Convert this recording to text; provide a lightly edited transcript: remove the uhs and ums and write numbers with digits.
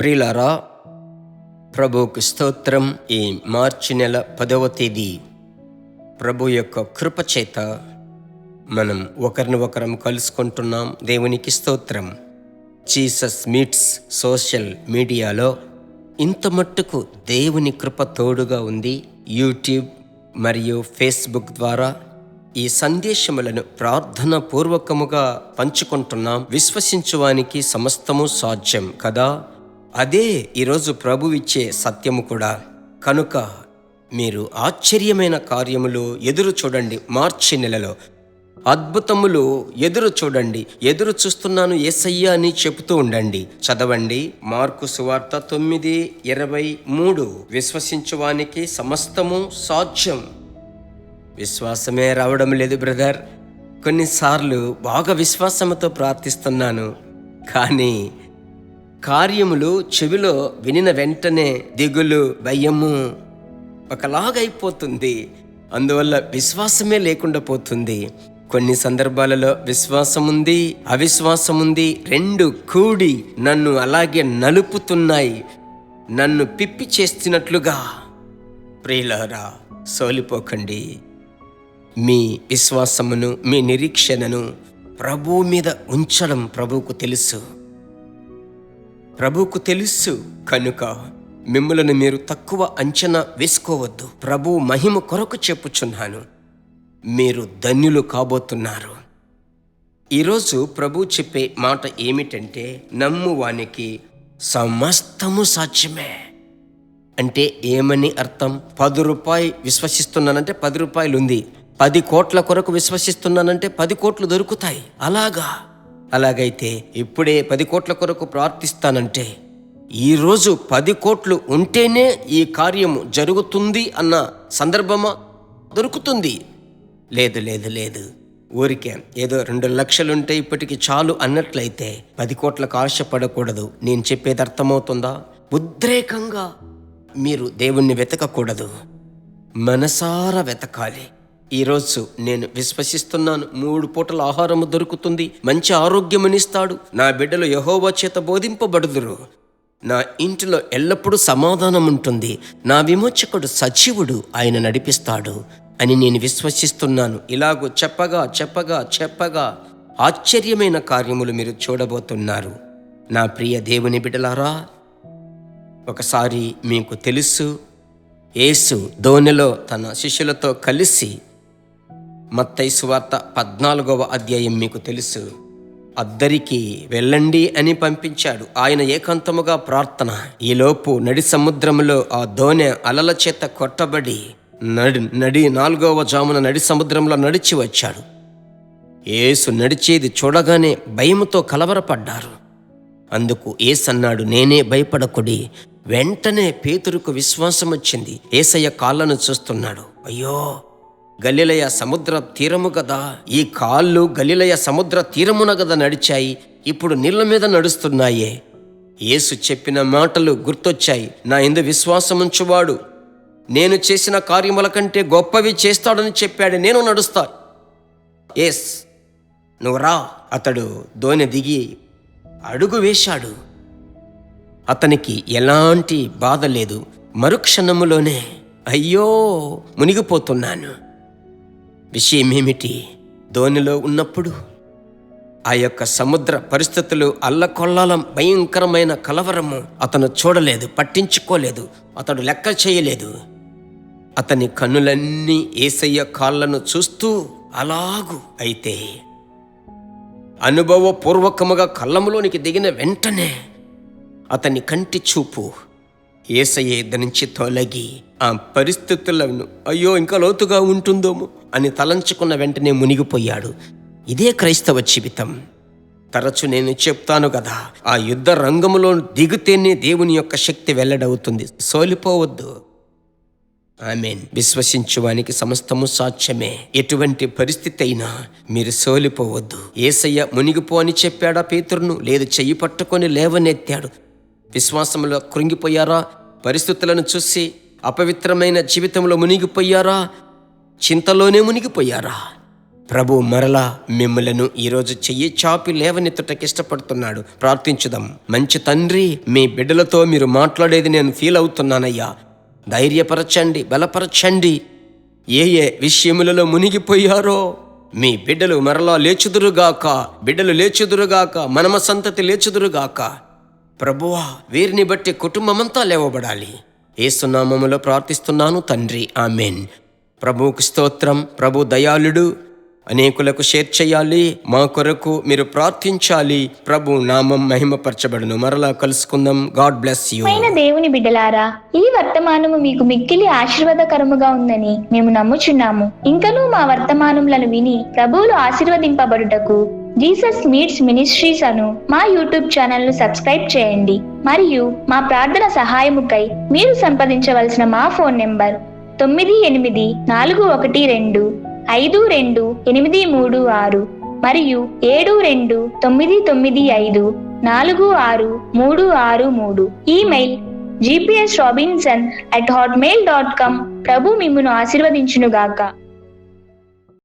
ప్రియులారా, ప్రభువుకు స్తోత్రం. ఈ మార్చి నెల 10వ తేదీ ప్రభు యొక్క కృప చేత మనం ఒకరిని ఒకరం కలుసుకుంటున్నాం. దేవునికి స్తోత్రం. జీసస్ మీట్స్ సోషల్ మీడియాలో ఇంత మట్టుకు దేవుని కృప తోడుగా ఉంది. యూట్యూబ్ మరియు ఫేస్బుక్ ద్వారా ఈ సందేశములను ప్రార్థన పూర్వకముగా పంచుకుంటున్నాం. విశ్వసించువానికి సమస్తము సాధ్యం కదా. అదే ఈరోజు ప్రభువిచ్చే సత్యము కూడా. కనుక మీరు ఆశ్చర్యమైన కార్యములు ఎదురు చూడండి. మార్చి నెలలో అద్భుతములు ఎదురు చూడండి. ఎదురు చూస్తున్నాను యేసయ్యా అని చెబుతూ ఉండండి. చదవండి మార్కు సువార్త 9:23. విశ్వసించువానికి సమస్తము సాధ్యం. విశ్వాసమే రావడం లేదు బ్రదర్. కొన్నిసార్లు బాగా విశ్వాసంతో ప్రార్థిస్తున్నాను, కానీ కార్యములు చెవిలో వినిన వెంటనే దిగులు, భయము ఒకలాగైపోతుంది. అందువల్ల విశ్వాసమే లేకుండా పోతుంది. కొన్ని సందర్భాలలో విశ్వాసముంది, అవిశ్వాసముంది, రెండు కూడి నన్ను అలాగే నలుపుతున్నాయి, నన్ను పిప్పి చేస్తున్నట్లుగా. ప్రియులారా, సోలిపోకండి. మీ విశ్వాసమును, మీ నిరీక్షణను ప్రభువు మీద ఉంచడం ప్రభువుకు తెలుసు. ప్రభువుకు తెలుసు కనుక మిమ్ములను మీరు తక్కువ అంచనా వేసుకోవద్దు. ప్రభువు మహిమ కొరకు చెప్పుచున్నాను. మీరు ధన్యులు కాబోతున్నారు. ఈరోజు ప్రభు చెప్పే మాట ఏమిటంటే, నమ్మువానికి సమస్తము సాధ్యమే. అంటే ఏమని అర్థం? 10 రూపాయలు విశ్వసిస్తున్నానంటే 10 రూపాయలు ఉంది. 10 కోట్ల కొరకు విశ్వసిస్తున్నానంటే 10 కోట్లు దొరుకుతాయి. అలాగైతే ఇప్పుడే 10 కోట్ల కొరకు ప్రార్థిస్తానంటే ఈరోజు 10 కోట్లు ఉంటేనే ఈ కార్యము జరుగుతుంది అన్న సందర్భమా దొరుకుతుంది? లేదు. ఊరికే ఏదో 2 లక్షలుంటే ఇప్పటికి చాలు అన్నట్లయితే 10 కోట్లకు ఆశపడకూడదు. నేను చెప్పేది అర్థమవుతుందా? ఉద్రేకంగా మీరు దేవుణ్ణి వెతకకూడదు, మనసారా వెతకాలి. ఈరోజు నేను విశ్వసిస్తున్నాను, 3 పూటల ఆహారము దొరుకుతుంది, మంచి ఆరోగ్యమునిస్తాడు, నా బిడ్డలు యెహోవా చేత బోధింపబడుదురు, నా ఇంటిలో ఎల్లప్పుడూ సమాధానం ఉంటుంది, నా విమోచకుడు సజీవుడు, ఆయన నడిపిస్తాడు అని నేను విశ్వసిస్తున్నాను. ఇలాగూ చెప్పగా ఆశ్చర్యమైన కార్యములు మీరు చూడబోతున్నారు. నా ప్రియ దేవుని బిడ్డలారా, ఒకసారి మీకు తెలుసు, యేసు దోణిలో తన శిష్యులతో కలిసి మత్తయి సువార్త 14వ అధ్యాయం మీకు తెలుసు, అద్దరికి వెళ్ళండి అని పంపించాడు. ఆయన ఏకాంతముగా ప్రార్థన. ఈలోపు నడి సముద్రములో ఆ దోణె అలల చేత కొట్టబడి 4వ జామున నడి సముద్రంలో నడిచి వచ్చాడు. యేసు నడిచేది చూడగానే భయముతో కలవరపడ్డారు. అందుకు యేసు అన్నాడు, నేనే, భయపడకుడి. వెంటనే పేతురుకు విశ్వాసం వచ్చింది. యేసయ్య కాళ్ళను చూస్తున్నాడు. అయ్యో, గలిలయ సముద్ర తీరము కదా, ఈ కాళ్ళు గలిలయ సముద్ర తీరమున కదా నడిచాయి, ఇప్పుడు నీళ్ల మీద నడుస్తున్నాయే. యేసు చెప్పిన మాటలు గుర్తొచ్చాయి. నా యందు విశ్వాసముంచువాడు నేను చేసిన కార్యముల కంటే గొప్పవి చేస్తాడని చెప్పాడు. నేను నడుస్తా. ఎస్, నువ్వు రా. అతడు దోణి దిగి అడుగు వేశాడు. అతనికి ఎలాంటి బాధ లేదు. మరుక్షణములోనే అయ్యో, మునిగిపోతున్నాను. విషయమేమిటి? దోణిలో ఉన్నప్పుడు ఆ యొక్క సముద్ర పరిస్థితులు, అల్లకొల్లాలం, భయంకరమైన కలవరము అతను చూడలేదు, పట్టించుకోలేదు, అతడు లెక్క చేయలేదు. అతని కన్నులన్నీ యేసయ్య కాళ్ళను చూస్తూ అలాగు. అయితే అనుభవపూర్వకముగా కళ్ళములోనికి దిగిన వెంటనే అతని కంటి చూపు యేసయ్య ఎద్ద నుంచి తొలగి ఆ పరిస్థితులను, అయ్యో ఇంకా లోతుగా ఉంటుందోమో అని తలంచుకున్న వెంటనే మునిగిపోయాడు. ఇదే క్రైస్తవ జీవితం. తరచు నేను చెప్తాను కదా, ఆ యుద్ధ రంగములో దిగితేనే దేవుని యొక్క శక్తి వెల్లడవుతుంది. సోలిపోవద్దు. ఆమేన్. విశ్వసించువానికి సమస్తము సాధ్యమే. ఎటువంటి పరిస్థితి అయినా మీరు సోలిపోవద్దు. యేసయ్య మునిగిపో అని చెప్పాడా పేతురును? లేదు, చెయ్యి పట్టుకొని లేవనెత్తాడు. విశ్వాసంలో కృంగిపోయారా? పరిస్థితులను చూసి అపవిత్రమైన జీవితంలో మునిగిపోయారా? చింతలోనే మునిగిపోయారా? ప్రభు మరలా మిమ్మలను ఈరోజు చెయ్యి చాపి లేవనెత్తుటకి ఇష్టపడుతున్నాడు. ప్రార్థించుదాం. మంచి తండ్రి, మీ బిడ్డలతో మీరు మాట్లాడేది నేను ఫీల్ అవుతున్నానయ్యా. ధైర్యపరచండి, బలపరచండి. ఏ విషయములలో మునిగిపోయారో మీ బిడ్డలు మరలా లేచుదురుగాక, బిడ్డలు లేచుదురుగాక, మనమ సంతతి లేచుదురుగాక. ప్రభువా, వీరిని బట్టి కుటుంబమంతా లేవబడాలి. యేసునామములో ప్రార్థిస్తున్నాను తండ్రి, ఆమెన్. ప్రభువుకు స్తోత్రం. ప్రభు దయాళుడు, అనేకులకు షేర్ చేయాలి. మా కొరకు మీరు ప్రార్థించాలి. ప్రభు నామం మహిమపరచబడును. మరలా కలుసుకుందాం. God bless you. దేవుని బిడ్డలారా, ఈ వర్తమానము మీకు మిక్కిలి ఆశీర్వాదకరముగా ఉందని మేము నమ్ముచున్నాము. ఇంకనూ మా వర్తమానములను విని ప్రభువులు ఆశీర్వదింపబడుటకు జీసస్ మీట్స్ మినిస్ట్రీస్ అను మా యూట్యూబ్ ఛానల్ ను సబ్స్క్రైబ్ చేయండి. మరియు మా ప్రార్థన సహాయముకై మీరు సంప్రదించవలసిన మా ఫోన్ నెంబర్ 9842528286 మరియు 7299546363. Email gpsrobinson@hotmail.com. ప్రభు మిమ్మును ఆశీర్వదించునుగాక.